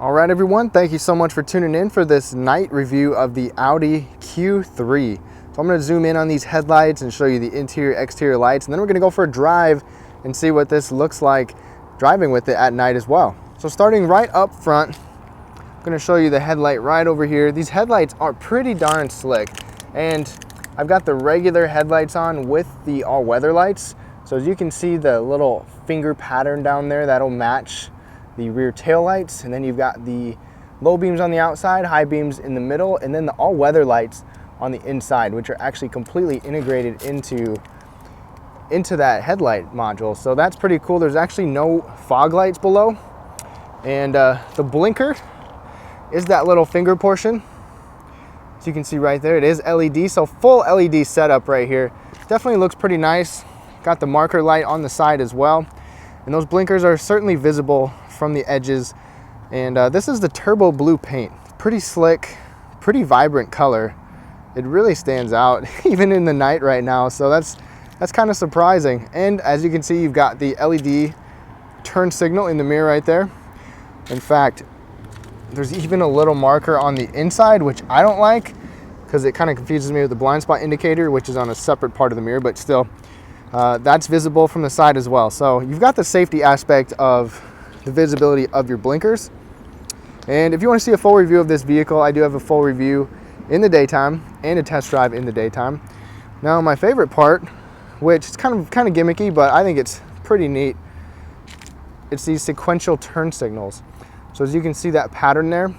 All right, everyone, thank you so much for tuning in for this night review of the Audi Q3. So I'm going to zoom in on these headlights and show you the interior, exterior lights, and then we're going to go for a drive and see what this looks like driving with it at night as well. So starting right up front, I'm going to show you the headlight right over here. These headlights are pretty darn slick, and I've got the regular headlights on with the all-weather lights. So as you can see, the little finger pattern down there, that'll match the rear tail lights, and then you've got the low beams on the outside, high beams in the middle, and then the all-weather lights on the inside, which are actually completely integrated into that headlight module. So that's pretty cool. There's actually no fog lights below, and the blinker is that little finger portion. As you can see right there, it is LED, so full LED setup right here. Definitely looks pretty nice. Got the marker light on the side as well, and those blinkers are certainly visible from the edges. And this is the turbo blue paint. Pretty slick, pretty vibrant color. It really stands out even in the night right now, so that's kind of surprising. And as you can see, you've got the LED turn signal in the mirror right there. In fact, there's even a little marker on the inside, which I don't like because it kind of confuses me with the blind spot indicator, which is on a separate part of the mirror, but still that's visible from the side as well. So you've got the safety aspect of the visibility of your blinkers. And if you want to see a full review of this vehicle, I do have a full review in the daytime and a test drive in the daytime. Now my favorite part, which is kind of gimmicky, but I think it's pretty neat, it's these sequential turn signals. So as you can see that pattern there,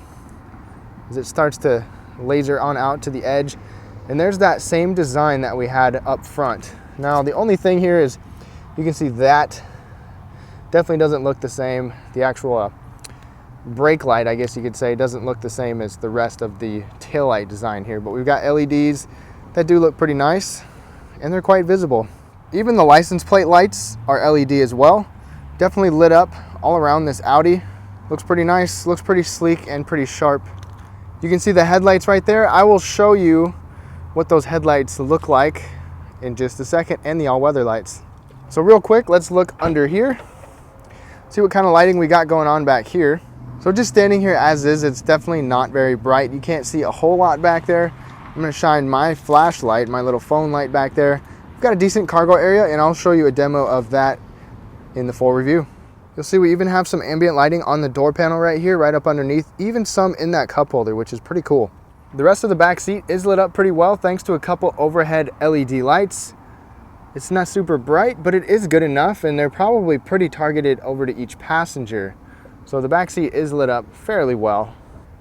as it starts to laser on out to the edge, and there's that same design that we had up front. Now the only thing here is you can see that definitely doesn't look the same. The actual brake light, I guess you could say, doesn't look the same as the rest of the taillight design here, but we've got LEDs that do look pretty nice, and they're quite visible. Even the license plate lights are LED as well. Definitely lit up all around this Audi. Looks pretty nice, looks pretty sleek and pretty sharp. You can see the headlights right there. I will show you what those headlights look like in just a second, and the all-weather lights. So real quick, let's look under here, see what kind of lighting we got going on back here. So just standing here as is, it's definitely not very bright. You can't see a whole lot back there. I'm going to shine my flashlight, my little phone light back there. We've got a decent cargo area, and I'll show you a demo of that in the full review. You'll see we even have some ambient lighting on the door panel right here, right up underneath, even some in that cup holder, which is pretty cool. The rest of the back seat is lit up pretty well thanks to a couple overhead LED lights. It's not super bright, but it is good enough, and they're probably pretty targeted over to each passenger. So the back seat is lit up fairly well.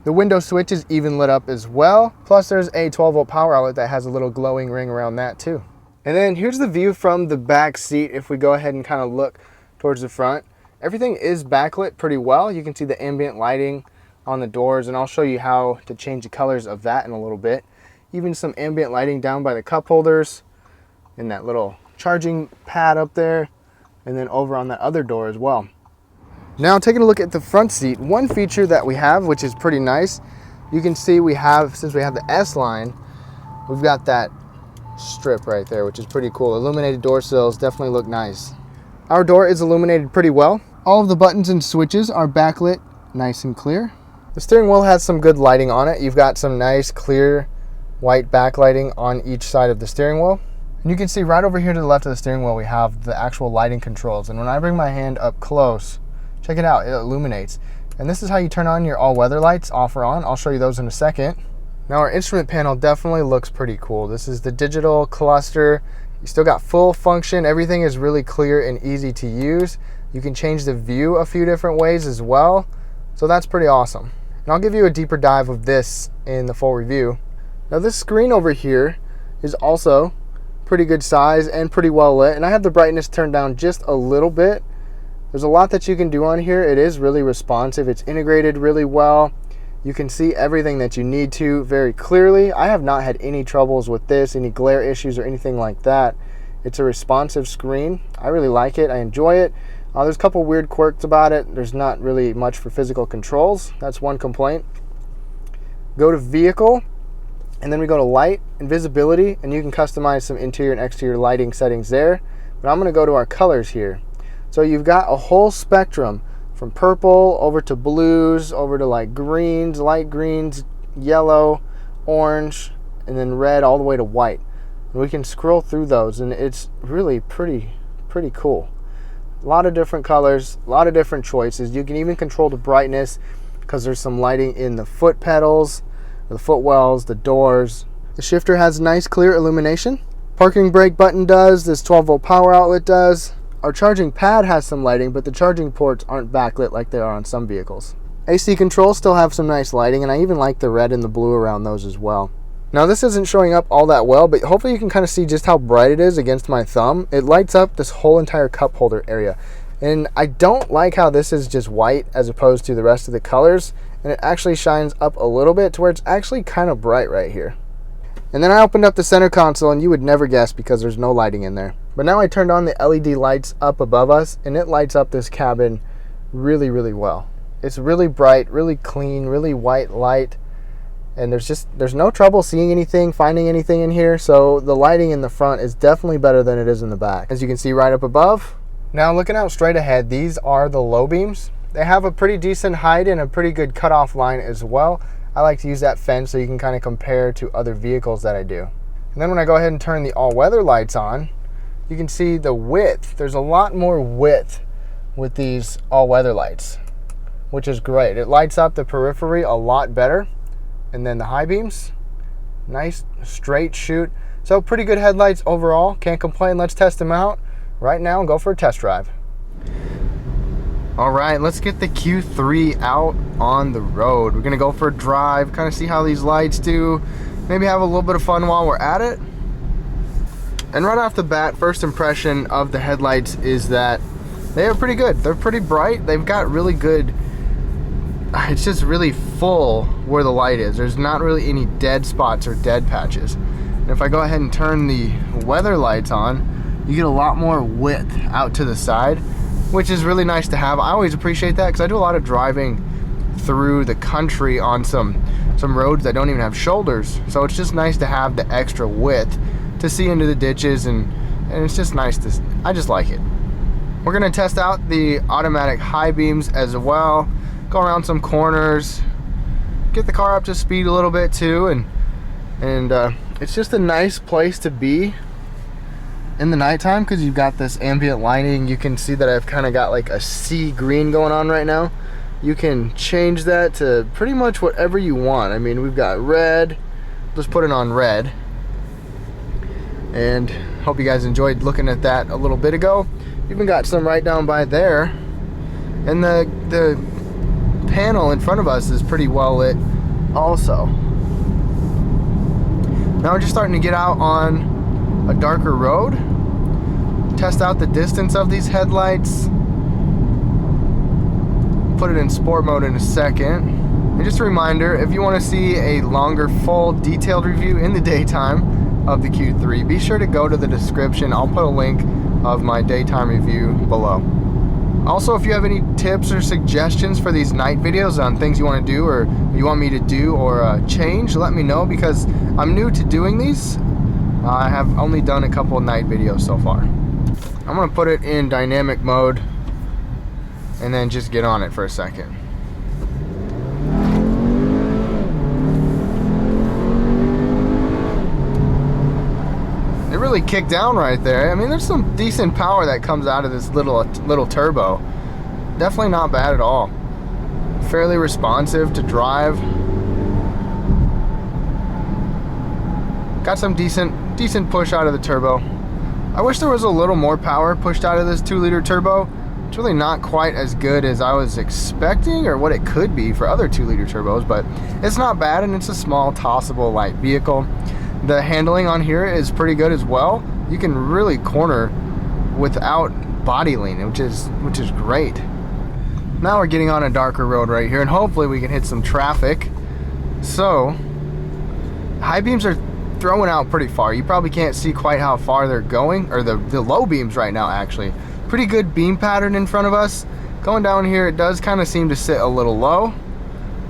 The window switch is even lit up as well. Plus there's a 12-volt power outlet that has a little glowing ring around that too. And then here's the view from the back seat. If we go ahead and kind of look towards the front, everything is backlit pretty well. You can see the ambient lighting on the doors, and I'll show you how to change the colors of that in a little bit. Even some ambient lighting down by the cup holders, and that little charging pad up there, and then over on that other door as well. Now taking a look at the front seat, one feature that we have, which is pretty nice, you can see we have, since we have the S line, we've got that strip right there, which is pretty cool. Illuminated door sills definitely look nice. Our door is illuminated pretty well. All of the buttons and switches are backlit, nice and clear. The steering wheel has some good lighting on it. You've got some nice clear white backlighting on each side of the steering wheel. And you can see right over here to the left of the steering wheel, we have the actual lighting controls. And when I bring my hand up close, check it out, it illuminates. And this is how you turn on your all-weather lights, off or on. I'll show you those in a second. Now our instrument panel definitely looks pretty cool. This is the digital cluster. You still got full function. Everything is really clear and easy to use. You can change the view a few different ways as well. So that's pretty awesome. And I'll give you a deeper dive of this in the full review. Now this screen over here is also pretty good size and pretty well lit. And I have the brightness turned down just a little bit. There's a lot that you can do on here. It is really responsive. It's integrated really well. You can see everything that you need to very clearly. I have not had any troubles with this, any glare issues or anything like that. It's a responsive screen. I really like it. I enjoy it. There's a couple weird quirks about it. There's not really much for physical controls. That's one complaint. Go to vehicle, and then we go to light and visibility, and you can customize some interior and exterior lighting settings there. But I'm going to go to our colors here. So you've got a whole spectrum from from purple over to blues, over to like greens, light greens, yellow, orange, and then red all the way to white. And we can scroll through those, and it's really pretty cool. A lot of different colors, a lot of different choices. You can even control the brightness because there's some lighting in the foot pedals, the footwells, the doors. The shifter has nice clear illumination. Parking brake button does, this 12-volt power outlet does. Our charging pad has some lighting, but the charging ports aren't backlit like they are on some vehicles. AC controls still have some nice lighting, and I even like the red and the blue around those as well. Now this isn't showing up all that well, but hopefully you can kind of see just how bright it is against my thumb. It lights up this whole entire cup holder area. And I don't like how this is just white as opposed to the rest of the colors. And it actually shines up a little bit to where it's actually kind of bright right here. And then I opened up the center console, and you would never guess because there's no lighting in there. But now I turned on the LED lights up above us, and it lights up this cabin really well. It's really bright, really clean, really white light. And there's no trouble seeing anything, finding anything in here. So the lighting in the front is definitely better than it is in the back. As you can see right up above. Now looking out straight ahead, these are the low beams. They have a pretty decent height and a pretty good cutoff line as well. I like to use that fence so you can kind of compare to other vehicles that I do. And then when I go ahead and turn the all-weather lights on, you can see the width. There's a lot more width with these all-weather lights, which is great. It lights up the periphery a lot better. And then the high beams, nice straight shoot. So pretty good headlights overall. Can't complain. Let's test them out right now and go for a test drive. All right, let's get the Q3 out on the road. We're gonna go for a drive, kind of see how these lights do. Maybe have a little bit of fun while we're at it. And right off the bat, first impression of the headlights is that they are pretty good. They're pretty bright. They've got really good, it's just really full where the light is. There's not really any dead spots or dead patches. And if I go ahead and turn the weather lights on, you get a lot more width out to the side, which is really nice to have. I always appreciate that because I do a lot of driving through the country on some roads that don't even have shoulders. So it's just nice to have the extra width to see into the ditches, and it's just nice to, I just like it. We're gonna test out the automatic high beams as well. Go around some corners, get the car up to speed a little bit too, and it's just a nice place to be in the nighttime because you've got this ambient lighting. You can see that I've kind of got like a sea green going on right now. You can change that to pretty much whatever you want. I mean, we've got red. Let's put it on red. And hope you guys enjoyed looking at that a little bit ago. Even got some right down by there. And the panel in front of us is pretty well lit also. Now we're just starting to get out on a darker road. Test out the distance of these headlights. Put it in sport mode in a second. And just a reminder, if you want to see a longer, full, detailed review in the daytime of the Q3, be sure to go to the description. I'll put a link of my daytime review below. Also, if you have any tips or suggestions for these night videos on things you want to do or you want me to do or change, let me know because I'm new to doing these. I have only done a couple of night videos so far. I'm going to put it in dynamic mode and then just get on it for a second. It really kicked down right there. I mean, there's some decent power that comes out of this little turbo. Definitely not bad at all. Fairly responsive to drive. Got some decent push out of the turbo. I wish there was a little more power pushed out of this 2-liter turbo. It's really not quite as good as I was expecting or what it could be for other 2-liter turbos, but it's not bad and it's a small tossable light vehicle. The handling on here is pretty good as well. You can really corner without body lean, which is great. Now we're getting on a darker road right here and hopefully we can hit some traffic. So high beams are throwing out pretty far. You probably can't see quite how far they're going, or the low beams right now actually. Pretty good beam pattern in front of us. Going down here, it does kind of seem to sit a little low.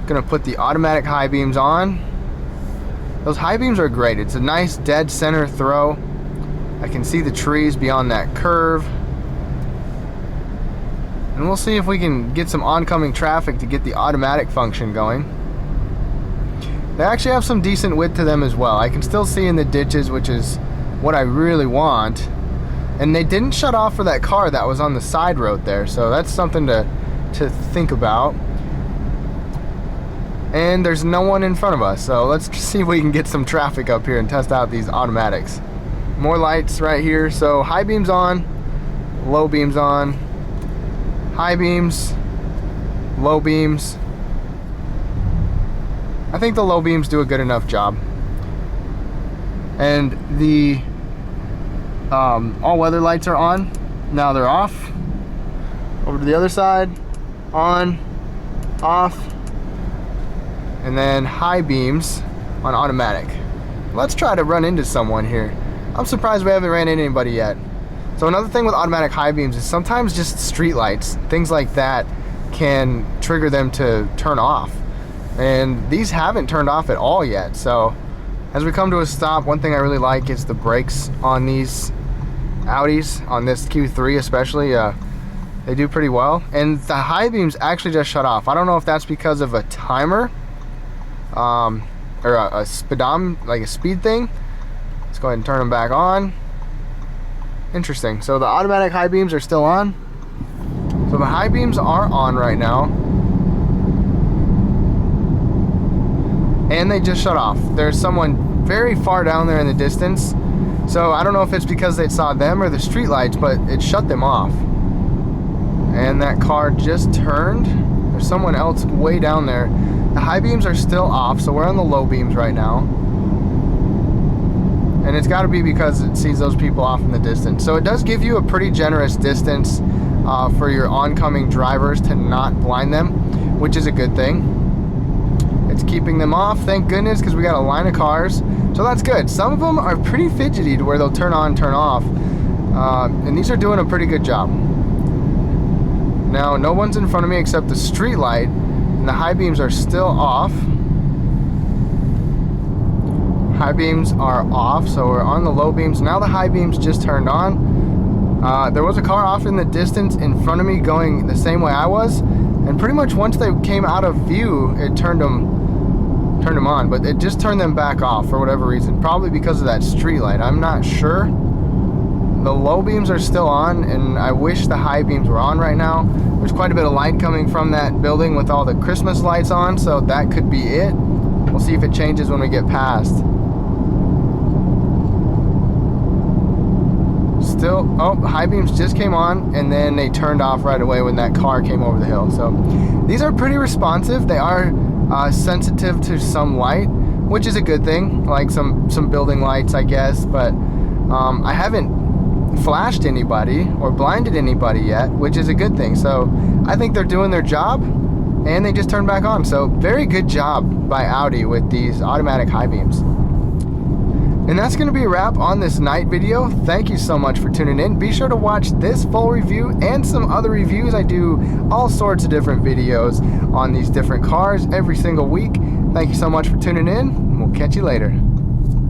Gonna put the automatic high beams on. Those high beams are great. It's a nice dead center throw. I can see the trees beyond that curve. And we'll see if we can get some oncoming traffic to get the automatic function going. They actually have some decent width to them as well. I can still see in the ditches, which is what I really want. And they didn't shut off for that car that was on the side road there, so that's something to think about. And there's no one in front of us, so let's see if we can get some traffic up here and test out these automatics. More lights right here. So high beams on, low beams on, high beams, low beams. I think the low beams do a good enough job. And the all-weather lights are on. Now they're off. Over to the other side. On, off. And then high beams on automatic. Let's try to run into someone here. I'm surprised we haven't ran into anybody yet. So another thing with automatic high beams is sometimes just street lights, things like that, can trigger them to turn off. And these haven't turned off at all yet. So as we come to a stop, one thing I really like is the brakes on these Audis, on this Q3 especially. They do pretty well. And the high beams actually just shut off. I don't know if that's because of a timer or a speedometer, like a speed thing. Let's go ahead and turn them back on. Interesting. So the automatic high beams are still on. So the high beams are on right now. And they just shut off. There's someone very far down there in the distance. So I don't know if it's because they saw them or the street lights, but it shut them off. And that car just turned. There's someone else way down there. The high beams are still off, so we're on the low beams right now. And it's got to be because it sees those people off in the distance. So it does give you a pretty generous distance for your oncoming drivers to not blind them, which is a good thing. It's keeping them off, thank goodness, because we got a line of cars. So that's good. Some of them are pretty fidgety to where they'll turn on, turn off. And these are doing a pretty good job. Now, no one's in front of me except the street light, and the high beams are still off. High beams are off, so we're on the low beams. Now the high beams just turned on. There was a car off in the distance in front of me going the same way I was, and pretty much once they came out of view, it turned them on, but it just turned them back off for whatever reason, probably because of that street light. I'm not sure. The low beams are still on, and I wish the high beams were on right now. There's quite a bit of light coming from that building with all the Christmas lights on, so that could be it. We'll see if it changes when we get past. Still, oh, high beams just came on, and then they turned off right away when that car came over the hill. So these are pretty responsive. They are sensitive to some light, which is a good thing, like some building lights, I guess. But I haven't flashed anybody or blinded anybody yet, which is a good thing. So I think they're doing their job, and they just turned back on. So very good job by Audi with these automatic high beams. And that's going to be a wrap on this night video. Thank you so much for tuning in. Be sure to watch this full review and some other reviews. I do all sorts of different videos on these different cars every single week. Thank you so much for tuning in, and we'll catch you later.